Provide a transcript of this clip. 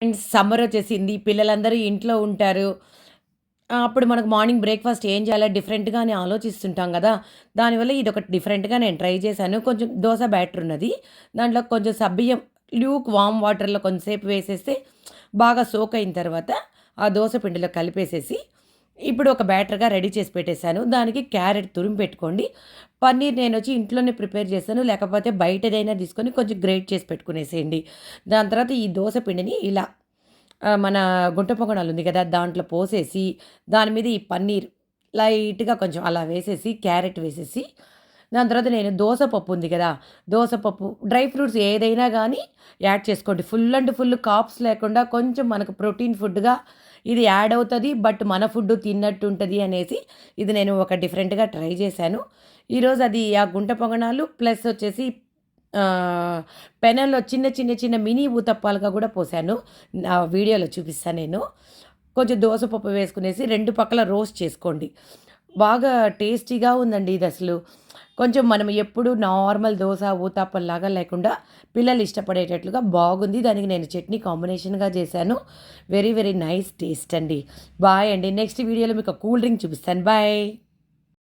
Friends summer వచ్చేసింది. పిల్లలందరూ ఇంట్లో ఉంటారు. అప్పుడు మనకు మార్నింగ్ బ్రేక్‌ఫాస్ట్ ఏం చేయాలా డిఫరెంట్‌గా అని ఆలోచిస్తుంటాం గదా! దానివల్ల ఇదొకటి డిఫరెంట్‌గా నేను ట్రై చేశాను. కొంచెం దోస బ్యాటర్ ఉన్నది. దాంట్లో కొంచెం సబ్బియ్యం ల్యూక్ వార్మ్ వాటర్‌లో కొంతసేపు వేసేస్తే బాగా సోక్ అయిన తర్వాత ఆ దోస పిండిలో కలిపేసేసి ఇప్పుడు ఒక బ్యాటర్‌గా రెడీ చేసి పెట్టేసాను. దానికి క్యారెట్ తురిమి పెట్టుకోండి. పన్నీర్ నేనొచ్చి ఇంట్లోనే ప్రిపేర్ చేశాను. లేకపోతే బయటదైనా తీసుకొని కొంచెం గ్రేట్ చేసి పెట్టుకునేసేయండి. దాని తర్వాత ఈ దోస పిండిని ఇలా మన గుంట పొంగనాలు ఉంది కదా! దాంట్లో పోసేసి, దాని మీద ఈ పన్నీర్ లైట్‌గా కొంచెం అలా వేసేసి, క్యారెట్ వేసేసి, దాని తర్వాత నేను దోస పప్పు ఉంది కదా! దోస పప్పు, డ్రై ఫ్రూట్స్ ఏదైనా గానీ యాడ్ చేసుకోండి. ఫుల్ అండ్ ఫుల్ కార్బ్స్ లేకుండా కొంచెం మనకు ప్రోటీన్ ఫుడ్‌గా ఇది యాడ్ అవుతది. బట్ మన ఫుడ్ తిన్నట్టు ఉంటది అనేసి ఇది నేను ఒక డిఫరెంట్‌గా ట్రై చేశాను. ఈరోజు అది ఆ గుంట పొంగనాలు ప్లస్ వచ్చేసి పెనంలో చిన్న మినీ ఊతప్పాలుగా గూడా పోసాను. నా వీడియోలో చూపిస్తా నేను. కొంచెం దోస పప్పు వేసుకునేసి 2 పక్కల రోస్ట్ చేసుకోండి. బాగా టేస్టీగా ఉందండి ఇదసలు. కొంచెం మనం ఎప్పుడు నార్మల్ దోస, ఊతప్పంలాగా లేకుండా పిల్లలు ఇష్టపడేటట్లుగా బాగుంది. దానికి నేను చట్నీ కాంబినేషన్‌గా చేశాను. వెరీ నైస్ టేస్ట్ అండి. బాయ్ అండి. నెక్స్ట్ వీడియోలో మీకు కూల్ డ్రింక్ చూపిస్తాను. బాయ్.